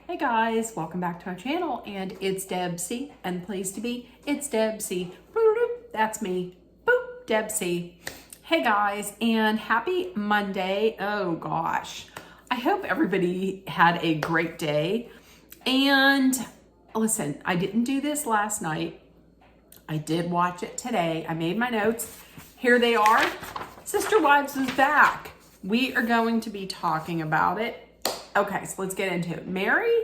Hey guys, welcome back to our channel, and it's Deb C, and the place to be, it's Deb C. That's me. Boop, Deb C. Hey guys, and happy Monday. Oh gosh, I hope everybody had a great day. And listen, I didn't do this last night. I did watch it today. I made my notes. Here they are. Sister Wives is back. We are going to be talking about it. Okay, so let's get into it. Mary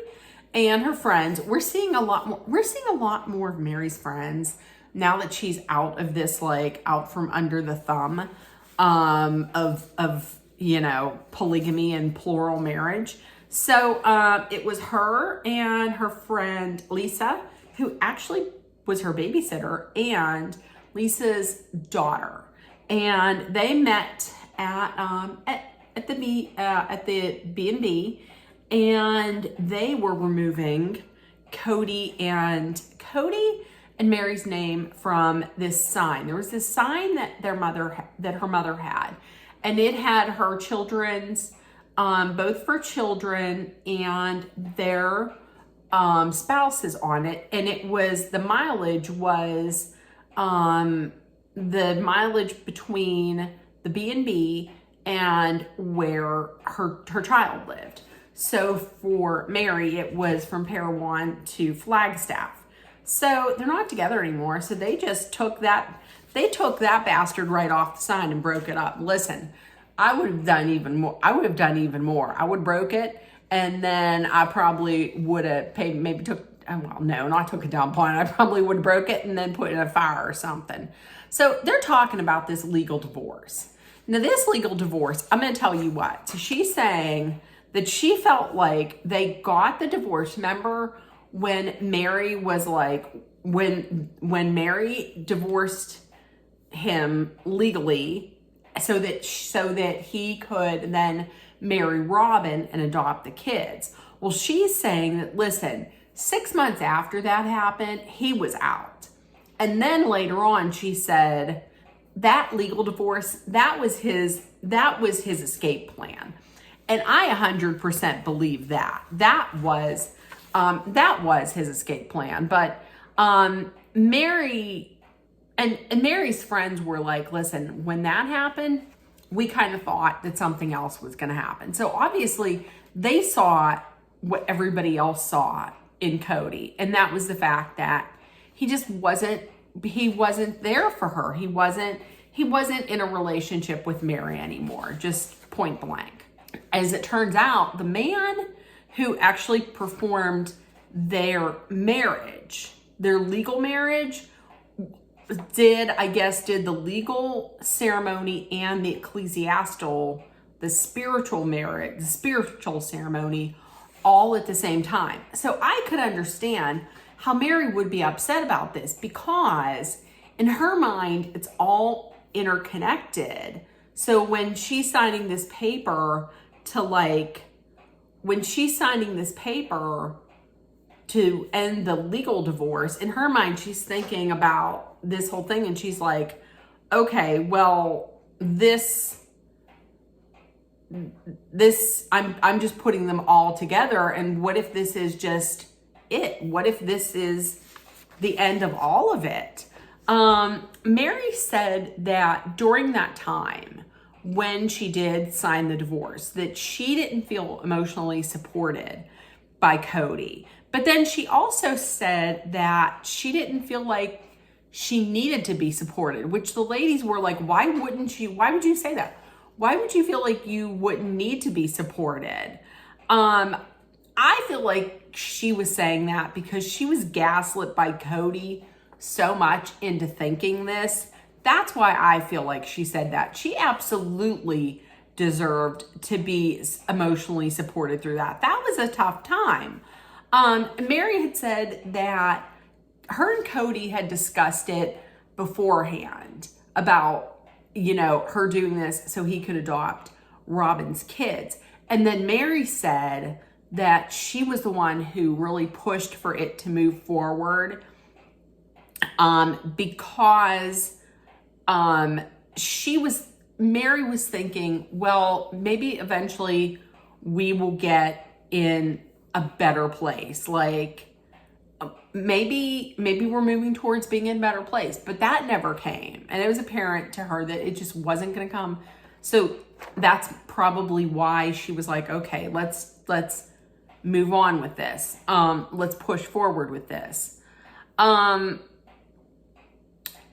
and her friends, we're seeing a lot more of Mary's friends now that she's out of this, like, out from under the thumb of polygamy and plural marriage. So it was her and her friend Lisa, who actually was her babysitter, and Lisa's daughter. And they met at the B&B, and they were removing Cody and Mary's name from this sign. There was this sign that her mother had, and it had her children's, both for children and their spouses on it, and it was the mileage between the B&B and where her child lived. So for Mary, it was from Parowan to Flagstaff. So they're not together anymore. So they just took that bastard right off the sign and broke it up. Listen, I would have done even more. I would have broke it, and then I probably would have paid, maybe took, well, no, not took it down point. I probably would have broke it and then put it in a fire or something. So they're talking about this legal divorce. Now, this legal divorce, I'm going to tell you what. So she's saying that she felt like they got the divorce. Remember when Mary was like, when Mary divorced him legally so that he could then marry Robin and adopt the kids. Well, she's saying that, listen, 6 months after that happened, he was out. And then later on, she said that legal divorce, that was his escape plan. And I 100% believe that. That was his escape plan. But Mary and Mary's friends were like, listen, when that happened, we kind of thought that something else was going to happen. So obviously they saw what everybody else saw in Cody. And that was the fact that he wasn't there for her. He wasn't in a relationship with Mary anymore, just point blank. As it turns out, the man who actually performed their marriage, their legal marriage, did the legal ceremony and the ecclesiastical, the spiritual marriage, the spiritual ceremony all at the same time. So I could understand how Mary would be upset about this, because in her mind, it's all interconnected. So when she's signing this paper to end the legal divorce, in her mind, she's thinking about this whole thing, and she's like, okay, well, this I'm just putting them all together, and what if this is just it? What if this is the end of all of it? Mary said that during that time, when she did sign the divorce, that she didn't feel emotionally supported by Cody. But then she also said that she didn't feel like she needed to be supported, which the ladies were like, why would you say that? Why would you feel like you wouldn't need to be supported? I feel like she was saying that because she was gaslit by Cody so much into thinking this. That's why I feel like she said that. She absolutely deserved to be emotionally supported through that. That was a tough time. Mary had said that her and Cody had discussed it beforehand about, her doing this so he could adopt Robin's kids. And then Mary said that she was the one who really pushed for it to move forward, because Mary was thinking, well, maybe eventually we will get in a better place. Like maybe we're moving towards being in a better place, but that never came. And it was apparent to her that it just wasn't going to come. So that's probably why she was like, okay, let's move on with this. Let's push forward with this. And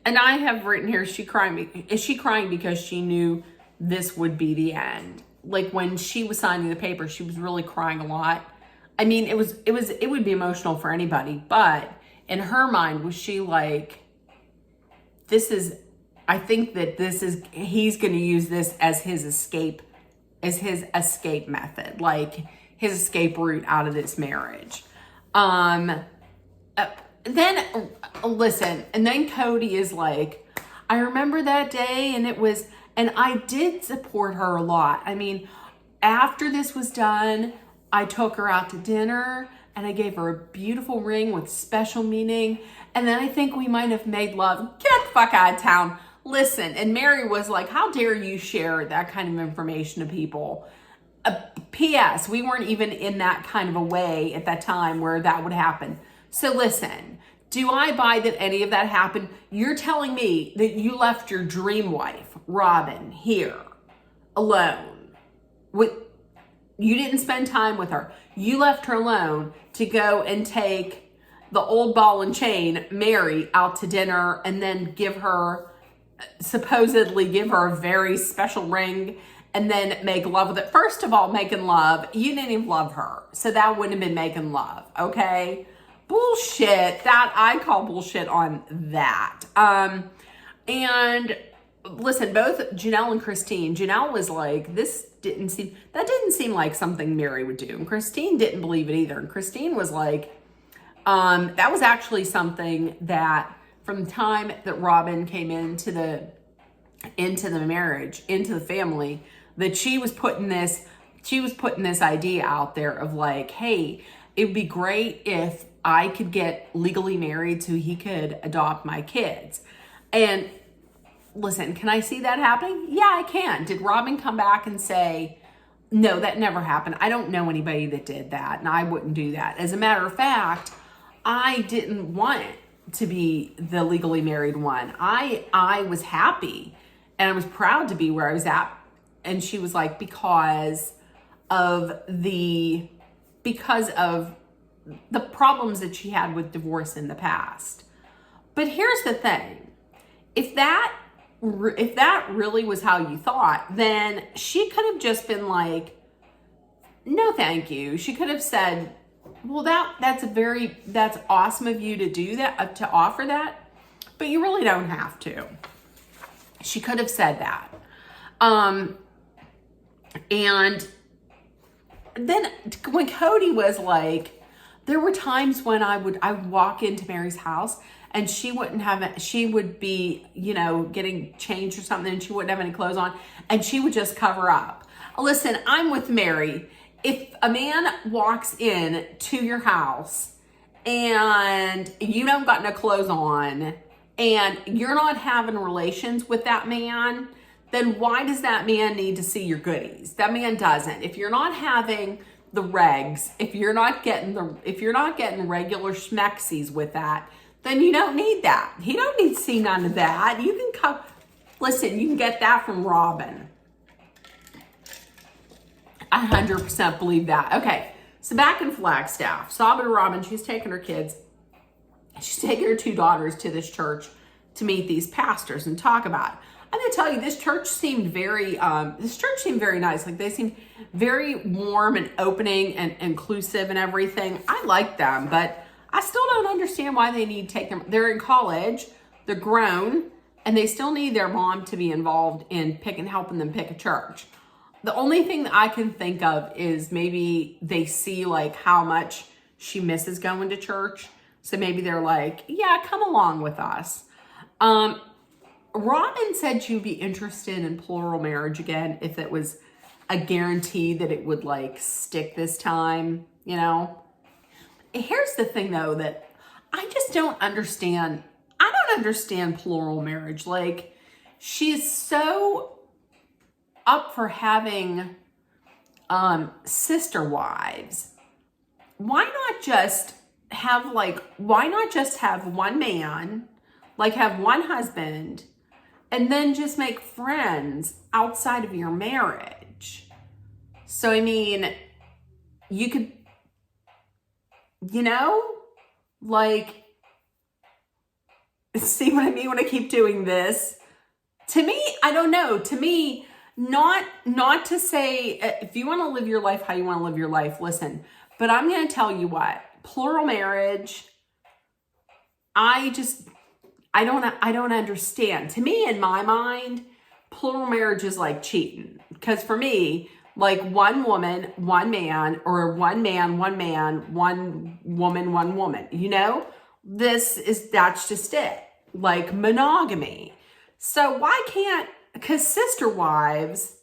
I have written here, is she crying because she knew this would be the end? Like when she was signing the paper, she was really crying a lot. I mean, it would be emotional for anybody, but in her mind, was she like, I think that he's going to use this as his escape method, like his escape route out of this marriage. Then listen, and then Cody is like, I remember that day and I did support her a lot. I mean, after this was done, I took her out to dinner and I gave her a beautiful ring with special meaning. And then I think we might have made love. Get the fuck out of town. Listen. And Mary was like, how dare you share that kind of information to people? P.S. We weren't even in that kind of a way at that time where that would happen. So listen, do I buy that any of that happened? You're telling me that you left your dream wife, Robin, here alone. You didn't spend time with her. You left her alone to go and take the old ball and chain, Mary, out to dinner and then supposedly give her a very special ring and then make love with it. First of all, making love, you didn't even love her. So that wouldn't have been making love, okay? Bullshit. That I call bullshit on that. And listen, both Janelle and Christine, Janelle was like, that didn't seem like something Mary would do. And Christine didn't believe it either. And Christine was like, that was actually something that from the time that Robin came into the marriage, into the family, that she was putting this idea out there of like, hey, it'd be great if I could get legally married so he could adopt my kids. And listen, can I see that happening? Yeah, I can. Did Robin come back and say, no, that never happened? I don't know anybody that did that, and I wouldn't do that. As a matter of fact, I didn't want to be the legally married one. I was happy, and I was proud to be where I was at. And she was like, because of the problems that she had with divorce in the past. But here's the thing. If that really was how you thought, then she could have just been like, no, thank you. She could have said, well, that's awesome of you to do that, to offer that, but you really don't have to. She could have said that. And then when Cody was like, there were times when I would walk into Mary's house and she would be, getting changed or something and she wouldn't have any clothes on and she would just cover up. Listen, I'm with Mary. If a man walks in to your house and you don't got no clothes on and you're not having relations with that man, then why does that man need to see your goodies? That man doesn't. If you're not having the regs, if you're not getting regular schmexies with that, then you don't need that. He don't need to see none of that. You can come, listen, you can get that from Robin. I 100% believe that. Okay, so back in Flagstaff, Saba to Robin, she's taking her kids. She's taking her 2 daughters to this church to meet these pastors and talk about it. I'm going to tell you, this church seemed very nice. Like they seemed very warm and opening and inclusive and everything. I like them, but I still don't understand why they need to take them. They're in college, they're grown, and they still need their mom to be involved in helping them pick a church. The only thing that I can think of is maybe they see like how much she misses going to church. So maybe they're like, yeah, come along with us. Robin said she'd be interested in plural marriage again if it was a guarantee that it would like stick this time, Here's the thing though, that I just don't understand. I don't understand plural marriage. Like, she's so up for having sister wives. why not just have one man, like have one husband, and then just make friends outside of your marriage? So, I mean, you could, like, see what I mean when I keep doing this? To me, I don't know. To me, not to say, if you want to live your life how you want to live your life, listen. But I'm going to tell you what, plural marriage, I don't understand. To me, in my mind, plural marriage is like cheating. Because for me, like one woman, one man, or one man, one woman, one woman, that's just it. Like monogamy. So because sister wives,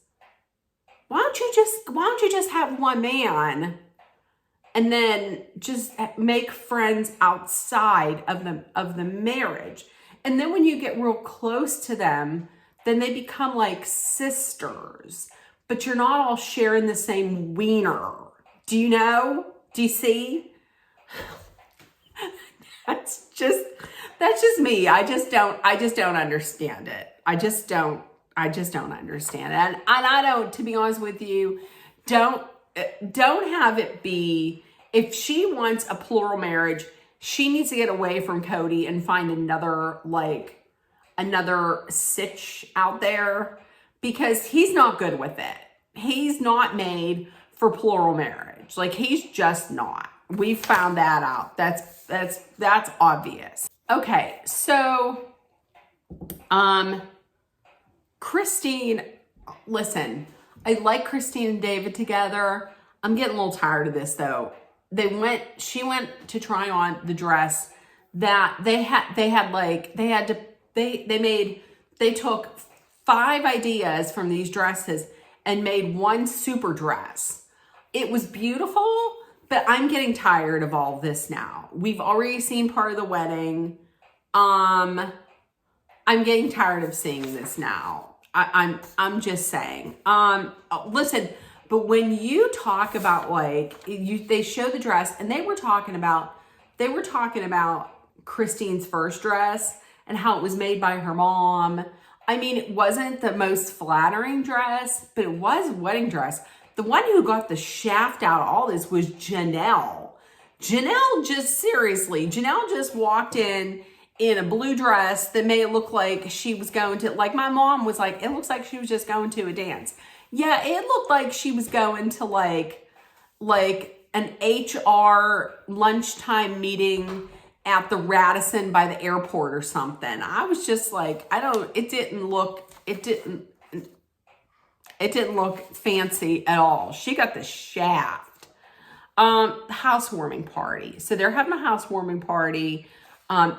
why don't you just have one man and then just make friends outside of the marriage? And then when you get real close to them, then they become like sisters, but you're not all sharing the same wiener. Do you know? Do you see? That's just me. I just don't understand it. I just don't understand it. And I don't, to be honest with you, don't have it be, if she wants a plural marriage, she needs to get away from Cody and find another sitch out there, because he's not good with it. He's not made for plural marriage. Like, he's just not. We found that out. That's obvious. Okay, so Christine, listen, I like Christine and David together. I'm getting a little tired of this though. She went to try on the dress that they took 5 ideas from these dresses and made one super dress. It was beautiful, but I'm getting tired of all this now. We've already seen part of the wedding. I'm getting tired of seeing this now. I'm just saying. Listen, but when you talk about they show the dress, and they were talking about Christine's first dress and how it was made by her mom. I mean, it wasn't the most flattering dress, but it was a wedding dress. The one who got the shaft out of all this was Janelle. Janelle just walked in a blue dress that made it look like she was going to, like my mom was like, it looks like she was just going to a dance. Yeah, it looked like she was going to like an HR lunchtime meeting at the Radisson by the airport or something. I was just like, it didn't look fancy at all. She got the shaft. Housewarming party. So they're having a housewarming party.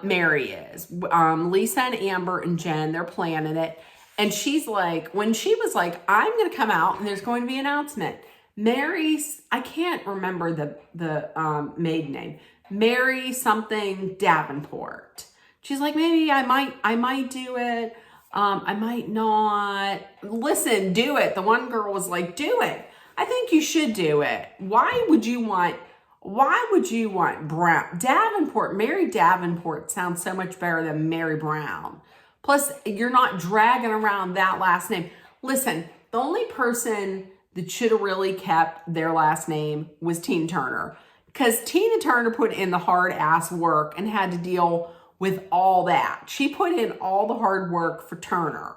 Mary is. Lisa and Amber and Jen, they're planning it. And she's like, when she was like, I'm going to come out and there's going to be an announcement. Mary's, I can't remember the maiden name. Mary something Davenport. She's like, maybe I might do it. I might not. Listen, do it. The one girl was like, do it. I think you should do it. Why would you want Brown? Davenport, Mary Davenport sounds so much better than Mary Brown. Plus, you're not dragging around that last name. Listen, the only person that should have really kept their last name was Tina Turner. Because Tina Turner put in the hard ass work and had to deal with all that. She put in all the hard work for Turner.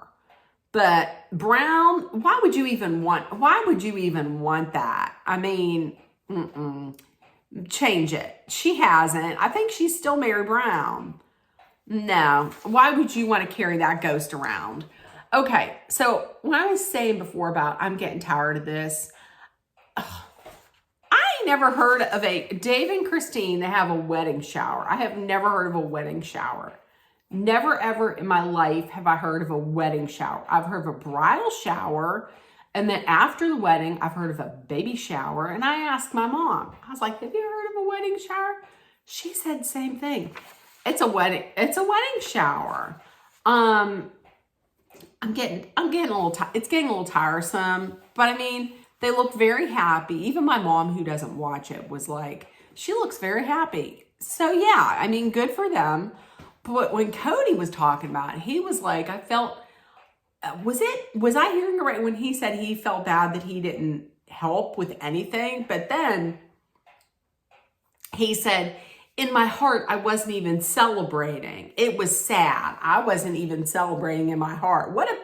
But Brown, why would you even want that? I mean, change it. She hasn't. I think she's still Mary Brown. No. Why would you want to carry that ghost around? Okay, so when I was saying before about I'm getting tired of this, I never heard of Dave and Christine, they have a wedding shower. I have never heard of a wedding shower. Never ever in my life have I heard of a wedding shower. I've heard of a bridal shower, and then after the wedding, I've heard of a baby shower. And I asked my mom, I was like, have you heard of a wedding shower? She said the same thing. It's a wedding shower. It's getting a little tiresome, but I mean, they looked very happy. Even my mom, who doesn't watch it, was like, She looks very happy. So yeah, I mean, good for them. But when Cody was talking about it, he was like, I felt, was I hearing it right when he said he felt bad that he didn't help with anything? But then he said, in my heart, I wasn't even celebrating. It was sad. I wasn't even celebrating in my heart. What a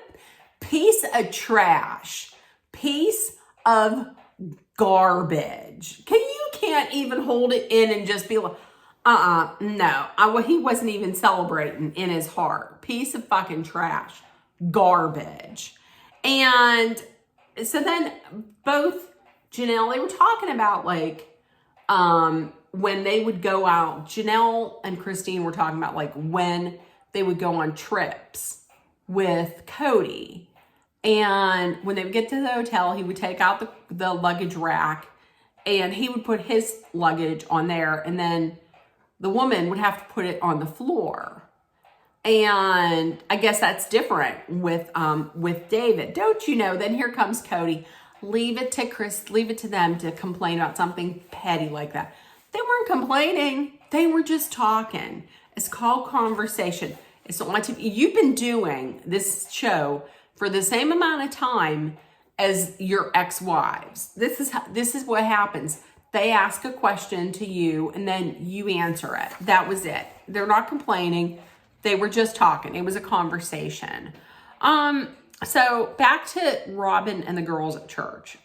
piece of trash. Piece of garbage. You can't even hold it in and just be like, no. He wasn't even celebrating in his heart. Piece of fucking trash. Garbage. And so then both Janelle, they were talking about like, when they would go out, Janelle and Christine were talking about like when they would go on trips with Cody. And when they would get to the hotel, he would take out the luggage rack and he would put his luggage on there. And then the woman would have to put it on the floor. And I guess that's different with David. Don't you know? Then here comes Cody. Leave it to them to complain about something petty like that. They weren't complaining. They were just talking. It's called conversation. It's on TV. You've been doing this show for the same amount of time as your ex-wives. This is what happens. They ask a question to you and then you answer it. That was it. They're not complaining. They were just talking. It was a conversation. So back to Robin and the girls at church.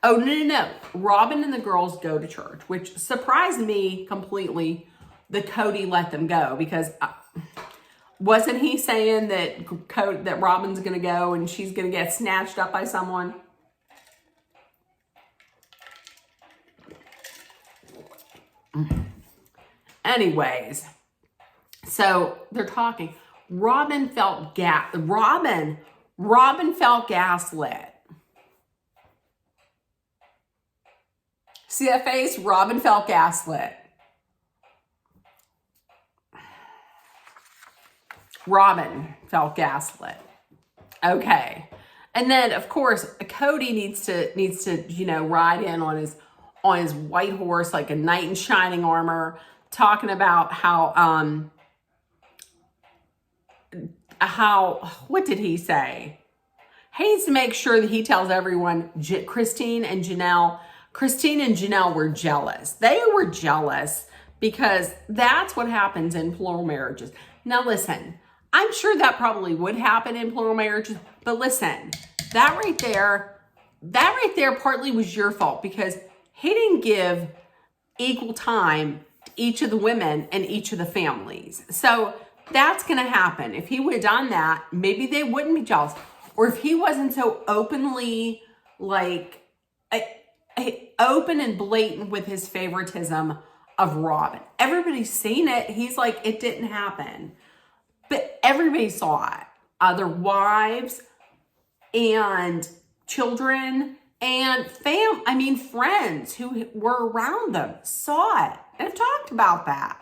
Oh, no. Robin and the girls go to church, which surprised me completely that Cody let them go because wasn't he saying that Robin's going to go and she's going to get snatched up by someone? Anyways, so they're talking. Robin felt gaslit. See that face? Robin felt gaslit. Robin felt gaslit. Okay. And then of course Cody needs to ride in on his white horse like a knight in shining armor, talking about how what did he say? He needs to make sure that he tells everyone Christine and Janelle were jealous. They were jealous because that's what happens in plural marriages. Now listen, I'm sure that probably would happen in plural marriages, but listen, that right there partly was your fault because he didn't give equal time to each of the women and each of the families. So that's going to happen. If he would have done that, maybe they wouldn't be jealous. Or if he wasn't so openly open and blatant with his favoritism of Robin. Everybody's seen it. He's like, it didn't happen. But everybody saw it. Other wives and children and friends who were around them saw it and have talked about that.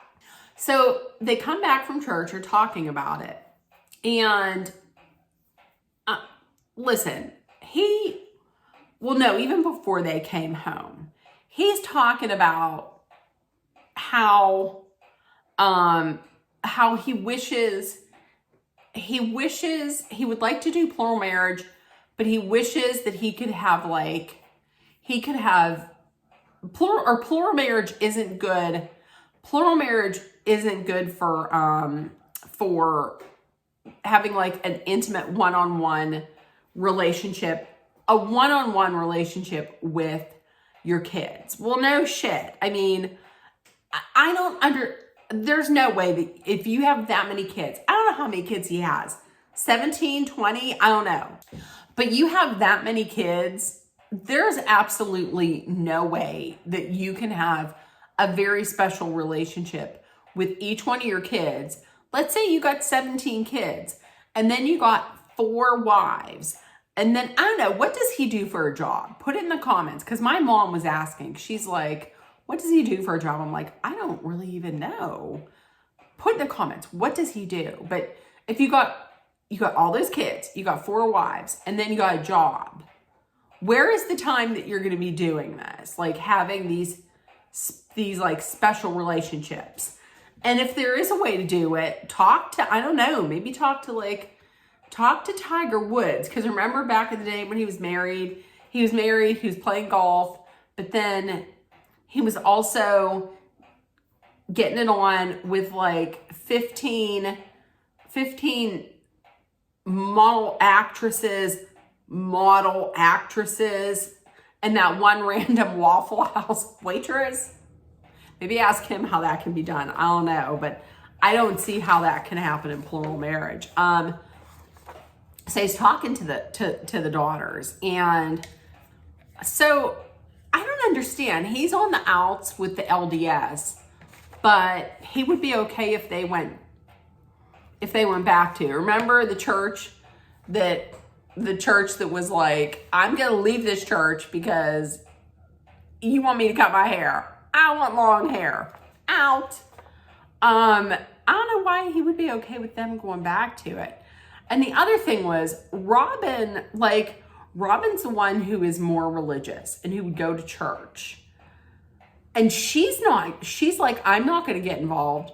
So they come back from church, are talking about it. And listen, even before they came home, he's talking about how he wishes he would like to do plural marriage, but he wishes that he could have plural marriage isn't good. Plural marriage isn't good for having like an intimate one-on-one relationship, a one-on-one relationship with your kids. Well, no shit. I mean, there's no way that if you have that many kids, I don't know how many kids he has, 17, 20, I don't know. But you have that many kids, there's absolutely no way that you can have a very special relationship with each one of your kids. Let's say you got 17 kids and then you got 4 wives. And then, I don't know, what does he do for a job? Put it in the comments, because my mom was asking. She's like, what does he do for a job? I'm like, I don't really even know. Put in the comments, what does he do? But if you got all those kids, you got 4 wives, and then you got a job, where is the time that you're going to be doing this? Like having these these like special relationships. And if there is a way to do it, talk to, I don't know, maybe talk to Tiger Woods. Because remember back in the day when he was married, he was playing golf, but then he was also getting it on with like 15 model actresses, and that one random Waffle House waitress. Maybe ask him how that can be done. I don't know, but I don't see how that can happen in plural marriage. So he's talking to the daughters, and so I don't understand. He's on the outs with the LDS, but he would be okay if they went back to. Remember the church that was like, I'm gonna leave this church because you want me to cut my hair. I want long hair. Out. I don't know why he would be okay with them going back to it. And the other thing was Robin's the one who is more religious and who would go to church. And she's like, I'm not going to get involved.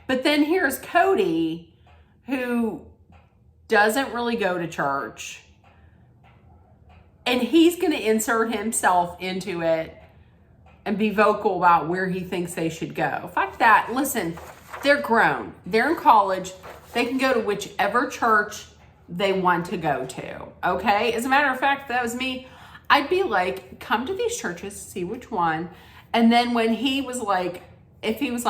But then here's Cody, who doesn't really go to church. And he's going to insert himself into it and be vocal about where he thinks they should go. Fuck that. Listen, they're grown. They're in college. They can go to whichever church they want to go to. Okay? As a matter of fact, if that was me, I'd be like, come to these churches, see which one. And then when he was like, if it was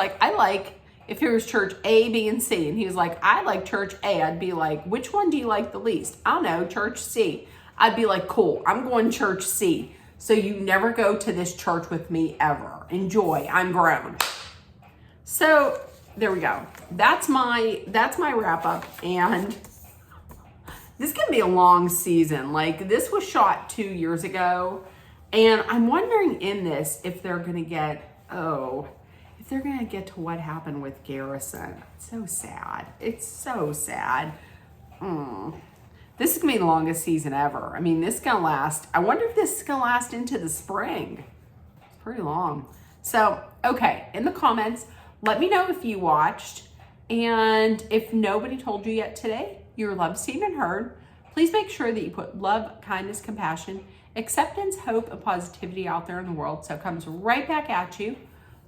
church A, B, and C, and he was like, I like church A, I'd be like, which one do you like the least? I don't know, church C. I'd be like, cool, I'm going church C. So you never go to this church with me ever. Enjoy, I'm grown. So there we go. That's my wrap up. And this is going to be a long season. Like, this was shot 2 years ago. And I'm wondering in this if they're going to get to what happened with Garrison. It's so sad. It's so sad. This is going to be the longest season ever. I mean, this is going to last. I wonder if this is going to last into the spring. It's pretty long. So, okay, in the comments, let me know if you watched. And if nobody told you yet today, you're loved, seen, and heard. Please make sure that you put love, kindness, compassion, acceptance, hope, and positivity out there in the world so it comes right back at you.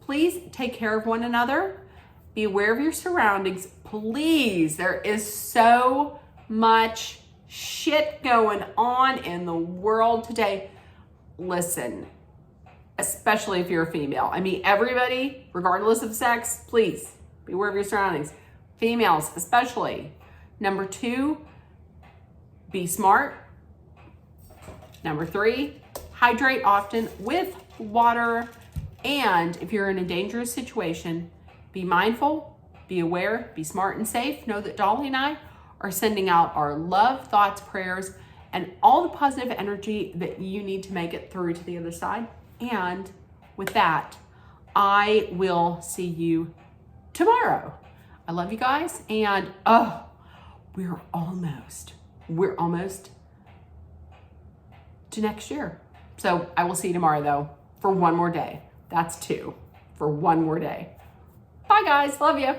Please take care of one another. Be aware of your surroundings. Please, there is so much shit going on in the world today. Listen, especially if you're a female. I mean, everybody, regardless of sex, please be aware of your surroundings. Females, especially. Number 2, be smart. Number 3, hydrate often with water. And if you're in a dangerous situation, be mindful, be aware, be smart and safe. Know that Dolly and I are sending out our love, thoughts, prayers, and all the positive energy that you need to make it through to the other side. And with that, I will see you tomorrow. I love you guys. And we're almost to next year. So I will see you tomorrow though, for one more day. That's 2 for one more day. Bye guys. Love you.